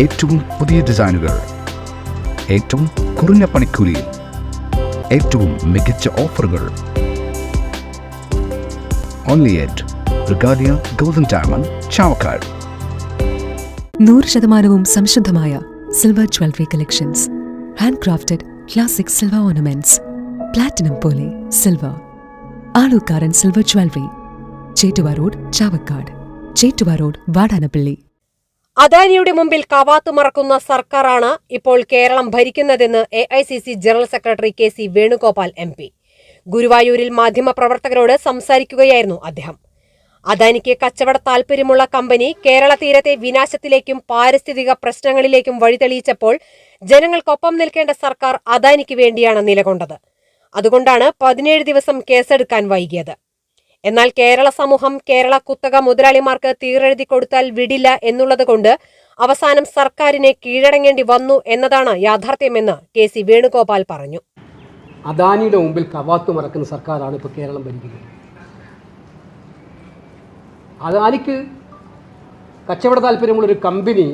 ഏറ്റവും പുതിയ ഡിസൈനുകൾ, ഏറ്റവും കുറഞ്ഞ പണിക്കൂലിയിൽ, ഏറ്റവും മികച്ച ഓഫറുകൾ. Only at Regalia Golden Diamond, Chavakkad. 100% സംശുദ്ധമായ silver jewellery collections, hand crafted classic silver ornaments, platinum പോലെ silver. Aalookkaran silver jewellery, Chettuva road, Chavakkad, Chettuva road, Vadanappally. അദാനിയുടെ മുമ്പിൽ കവാത്തു മറക്കുന്ന സർക്കാരാണ് ഇപ്പോൾ കേരളം ഭരിക്കുന്നതെന്ന് AICC general secretary KC Venugopal MP. ഗുരുവായൂരിൽ മാധ്യമപ്രവർത്തകരോട് സംസാരിക്കുകയായിരുന്നു അദ്ദേഹം. അദാനിക്ക് കച്ചവട താൽപര്യമുള്ള കമ്പനി കേരള തീരത്തെ വിനാശത്തിലേക്കും പാരിസ്ഥിതിക പ്രശ്നങ്ങളിലേക്കും വഴിതെളിയിച്ചപ്പോൾ ജനങ്ങൾക്കൊപ്പം നിൽക്കേണ്ട സർക്കാർ അദാനിക്ക് വേണ്ടിയാണ് നിലകൊണ്ടത്. അതുകൊണ്ടാണ് 17 ദിവസം കേസെടുക്കാൻ വൈകിയത്. എന്നാൽ കേരള സമൂഹം കേരള കുത്തക മുതലാളിമാർക്ക് തീരെഴുതി കൊടുത്താൽ വിടില്ല എന്നുള്ളതുകൊണ്ട് അവസാനം സർക്കാരിനെ കീഴടങ്ങേണ്ടി വന്നു എന്നതാണ് യാഥാർത്ഥ്യമെന്ന് KC വേണുഗോപാൽ പറഞ്ഞു. അദാനിയുടെ മുമ്പിൽ കവാത്തു മറക്കുന്ന സർക്കാരാണ് ഇപ്പോൾ കേരളം ഭരിക്കുന്നത്. അദാനിക്ക് കച്ചവട താല്പര്യമുള്ളൊരു കമ്പനി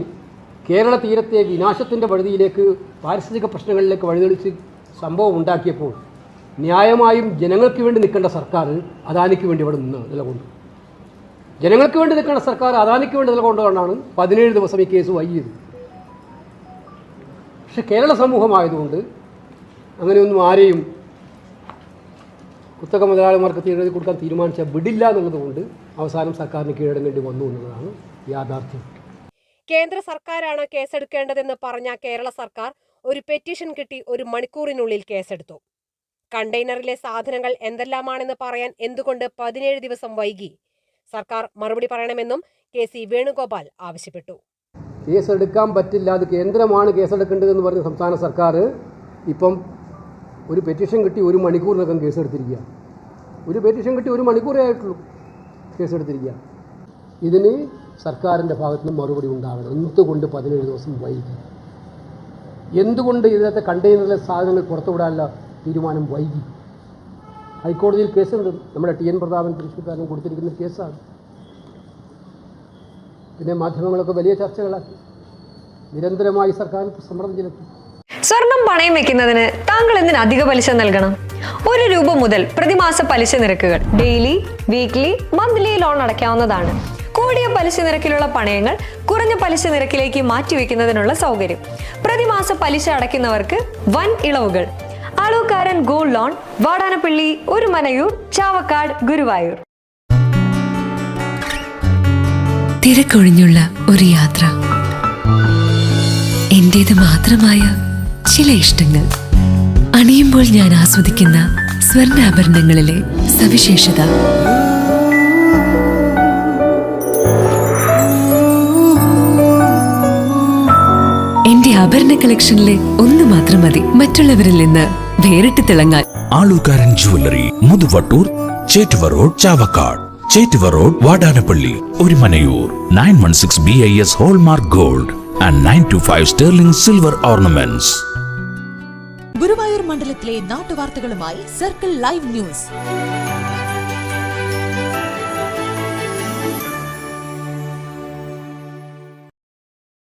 കേരള തീരത്തെ വിനാശത്തിൻ്റെ വഴുതിയിലേക്ക്, പാരിസ്ഥിതിക പ്രശ്നങ്ങളിലേക്ക് വഴിതെളിച്ച് സംഭവം ഉണ്ടാക്കിയപ്പോൾ ന്യായമായും ജനങ്ങൾക്ക് വേണ്ടി നിൽക്കേണ്ട സർക്കാർ അദാനിക്ക് വേണ്ടി ഇവിടെ നിലകൊണ്ടു. ജനങ്ങൾക്ക് വേണ്ടി നിൽക്കേണ്ട സർക്കാർ അദാനിക്ക് വേണ്ടി നിലകൊണ്ടുകൊണ്ടാണ് 17 ദിവസം ഈ കേസ് വൈകിയത്. പക്ഷെ കേരള സമൂഹമായതുകൊണ്ട് അങ്ങനെയൊന്നും ആരെയും കുത്തക മുതലാളിമാർക്ക് തീരെഴുതി കൊടുക്കാൻ തീരുമാനിച്ച വിടില്ല എന്നുള്ളതുകൊണ്ട് അവസാനം സർക്കാരിന് കീഴടങ്ങേണ്ടി വന്നു എന്നുള്ളതാണ് യാഥാർത്ഥ്യം. കേന്ദ്ര സർക്കാരാണ് കേസെടുക്കേണ്ടതെന്ന് പറഞ്ഞ കേരള സർക്കാർ ഒരു പെറ്റീഷൻ കിട്ടി 1 മണിക്കൂറിനുള്ളിൽ കേസെടുത്തു. കണ്ടെയ്നറിലെ സാധനങ്ങൾ എന്തെല്ലാമാണെന്ന് പറയാൻ എന്തുകൊണ്ട് 17 ദിവസം വൈകി? സർക്കാർ മറുപടി പറയണമെന്നും KC വേണുഗോപാൽ ആവശ്യപ്പെട്ടു. കേസെടുക്കാൻ പറ്റില്ല, അത് കേന്ദ്രമാണ് കേസെടുക്കേണ്ടതെന്ന് പറഞ്ഞ സംസ്ഥാന സർക്കാർ ഇപ്പം ഒരു പെറ്റീഷൻ കിട്ടി 1 മണിക്കൂറിനകം കേസെടുത്തിരിക്കുക. ഒരു പെറ്റീഷൻ കിട്ടി 1 മണിക്കൂറേ ആയിട്ടുള്ളൂ കേസെടുത്തിരിക്കുക. ഇതിന് സർക്കാരിൻ്റെ ഭാഗത്തു നിന്ന് മറുപടി ഉണ്ടാകണം. എന്തുകൊണ്ട് 17 ദിവസം വൈകി? എന്തുകൊണ്ട് ഇതിനകത്തെ കണ്ടെയ്നറിലെ സാധനങ്ങൾ പുറത്തുവിടാനുള്ള തീരുമാനം വൈകി? ഹൈക്കോടതിയിൽ കേസുണ്ട്. നമ്മുടെ TN പ്രതാപൻ തൃശ്ശൂർക്കാരൻ കൊടുത്തിരിക്കുന്ന കേസാണ്. പിന്നെ മാധ്യമങ്ങളൊക്കെ വലിയ ചർച്ചകളാക്കി. നിരന്തരമായി സർക്കാരിന് സമ്മർദ്ദം ചെലുത്തി. സ്വർണം പണയം വെക്കുന്നതിന് താങ്കൾ എന്തിന് അധിക പലിശ നൽകണം? 1 രൂപ മുതൽ പ്രതിമാസ പലിശ നിരക്കുകൾ ഡെയിലി, വീക്ക്ലി, മന്ത്ലി ലോൺ അടയ്ക്കാവുന്നതാണ്. കൂടിയ പലിശ നിരക്കിലുള്ള പണയങ്ങൾ കുറഞ്ഞ പലിശ നിരക്കിലേക്ക് മാറ്റിവെക്കുന്നതിനുള്ള സൗകര്യം. പ്രതിമാസ പലിശ അടയ്ക്കുന്നവർക്ക് വൻ ഇളവുകൾ. Aalookkaran gold loan, Vadanappally, Orumanayur, Chavakkad, Guruvayur. തിരക്കൊഴിഞ്ഞുള്ള ഒരു യാത്ര, എന്റേത് മാത്രമായ ചില ഇഷ്ടങ്ങൾ, അണിയുമ്പോൾ ഞാൻ ആസ്വദിക്കുന്ന സ്വർണ്ണാഭരണങ്ങളിലെ സവിശേഷത. എന്റെ ആഭരണ കളക്ഷനിലെ ഒന്ന് മാത്രം മതി മറ്റുള്ളവരിൽ നിന്ന് വേറിട്ട് തിളങ്ങാൻ. Aalookkaran jewellery, Muthuvattoor, Chettuva road, Chavakkad, Chettuva road, Vadanappally, Orumanayur. 916 BIS hallmark gold and 925 sterling silver ornaments. Guruvayur മണ്ഡലത്തിലെ നാട്ടുവാർത്തകളുമായി സർക്കിൾ ലൈവ് ന്യൂസ്.